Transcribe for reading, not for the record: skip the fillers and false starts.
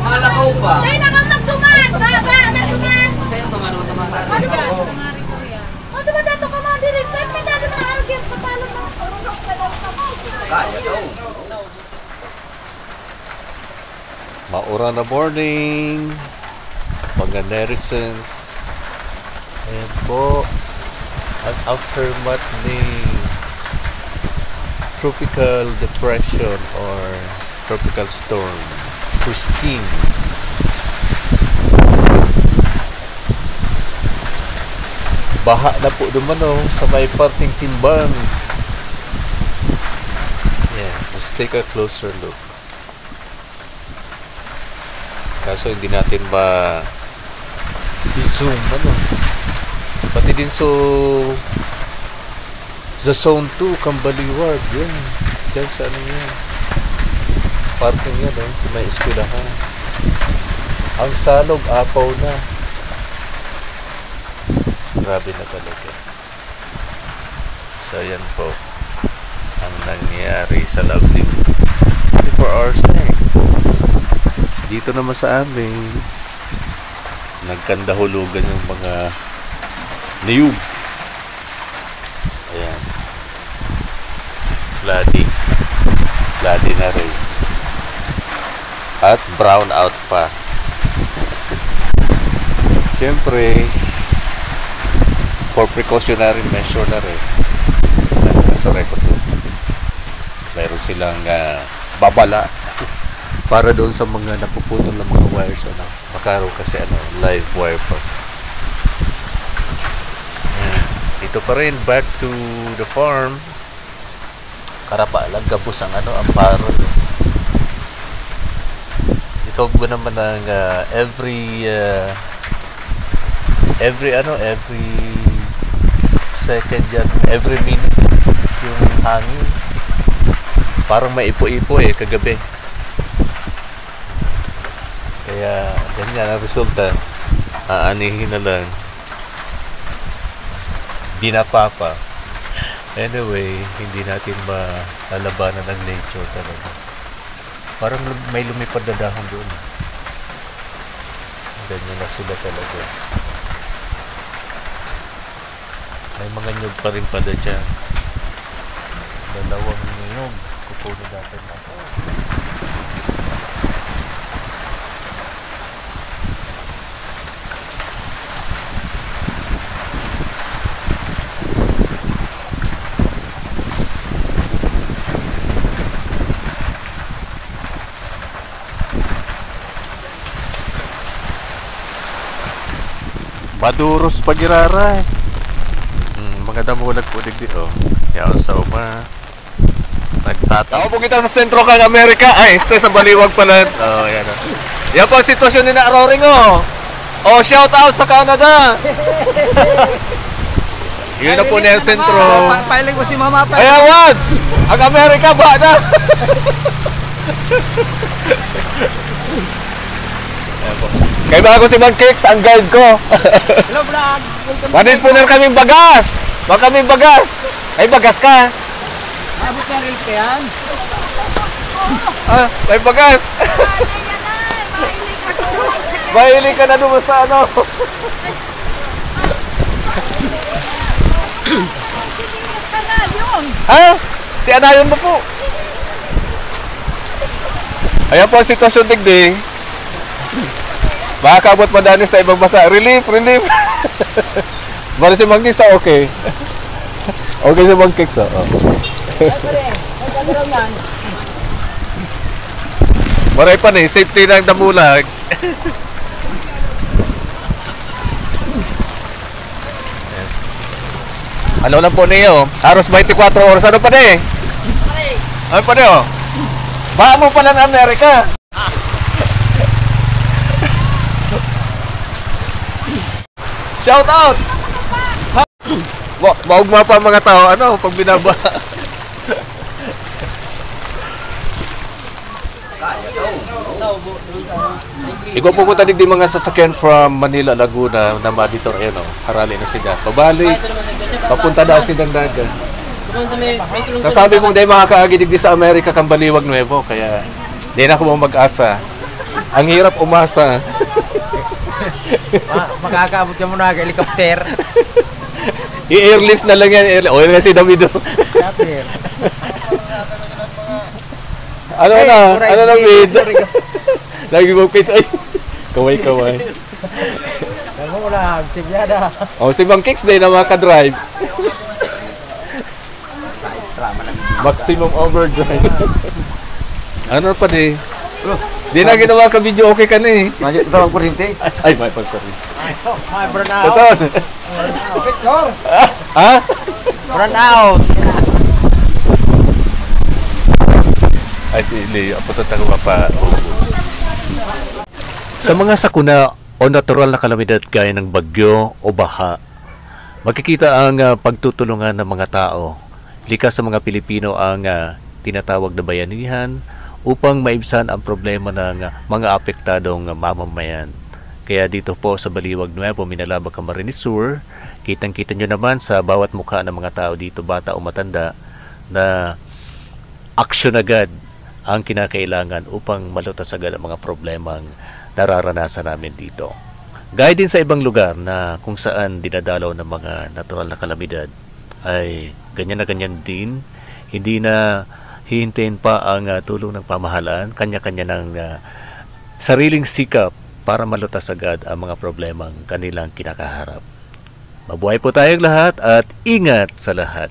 Malakaw pa. Ay, nakamagduman! Baga! Magduman! Sa'yo, tuman. Ano ba? Ano ba dato ka mga direct? May dado na argyat pa pala na. Kaya daw. Maura na morning, mga netizens. Ayan po, an aftermath ni tropical depression or tropical storm Christine. Baha na po dumano sa may parting Timbang. Yeah, let's take a closer look. Kaso hindi natin i-zoom pati din sa zone 2 Kambaliward yan dyan sa ano yan parking yan sa may eskwelahan. Ang Salog apaw na, grabe na talaga. So yan po ang nangyari sa lovely 24 hours na dito naman sa amin. Nagkandahulugan yung mga niyog. Ayan. Bloody na rin. At brown out pa. Siyempre, for precautionary measure na rin. Nagkasore ko to. Mayroon silang babala para doon sa mga napuputol ng mga wires makaraw kasi live wire pa. Ito pa rin, back to the farm. Karapa lang gabos ang amparo. Ito ba naman ang every second yan, every minute yung hangin. Parang may ipo-ipo kagabi. Kaya ganyan ang resulta. Aanihin na lang. Binapapa. Anyway, hindi natin malalabanan ng nature talaga. Parang may lumipad na dahon doon. Ganyan na sila talaga. May mga nyug pa rin pala dyan. Dalawang nyug. Kukunin natin na. Maduros pagirara. Mga damo nagpunig dito. Yaon sa uma. Nagtataw. Ako po kita sa sentro kang Amerika. Ay, este sa Baliwag pala. Oh, yan. Yan po ang sitwasyon ni na Roring Oh, shout out sa Canada. Yun na po niya ang sentro. Pailing mo si Mama pa. Ayan, wag! Ang Amerika ba na? Ayan po. Kaya ba ako si Mang Kicks, ang guide ko. Hello vlog. Manis po na kaming bagas. Baka kaming bagas. Ay, bagas ka. Abot na rin ka yan. May bagas. Mahilig ka na doon sa Ha? Si Anayon mo po. Ayan po ang sitwasyon digdi. Makakabot madani sa ibang basa. Relief. Bali si Mang Kicks okay. Okay si Mang Kicks Maray pa ni, safety ng damulag. Ano lang po niyo? Haros 24 oras. Ano pa ni? Ano pa niyo? Baka mo pala ng Amerika. Shout out! Maugma pa mga tao, pag binaba. Ikaw pupunta din mga sasakyan from Manila, Laguna, na dito, harali na sila. Pabalik, papunta na sila ng dagat. Nasabi mong dahil makakaagi digdi sa Amerika, Kambaliwag Nuevo, kaya Di na ako mag-asa. Ang hirap umasa. Makakaabot ka muna ng helicopter. I-airlift na lang yan. O, yun nga si Davido. Helicopter. Ano na? Ano na, David? Lagi mo pito. Ay, kaway-kaway. Alam mo wala, sibyada. O, si Bang Kicks din na makadrive. Maximum overdrive. Ano pa di? Di na ginawa ka video, okay ka na eh. Masih ito ang kuryente. Ay, may pagkarin. Ay, burn out. Ito. Picture. Ha? Burn out. Ay, si Leo. Apo tatang pa. Sa mga sakuna o natural na kalamidad gaya ng bagyo o baha, makikita ang pagtutulungan ng mga tao. Likas sa mga Pilipino ang tinatawag na bayanihan upang maibsan ang problema ng mga apektadong mamamayan. Kaya dito po sa Baliwag Nuevo, Minalaba, Camarines Sur, kitang-kita nyo naman sa bawat mukha ng mga tao dito, bata o matanda, na aksyon agad ang kinakailangan upang malutas agad ang mga problemang nararanasan namin dito. Gaya din sa ibang lugar na kung saan dinadalaw ng mga natural na kalamidad, ay ganyan na ganyan din. Hindi na hihintayin pa ang tulong ng pamahalaan, kanya-kanya ng sariling sikap para malutas agad ang mga problemang kanilang kinakaharap. Mabuhay po tayong lahat at ingat sa lahat.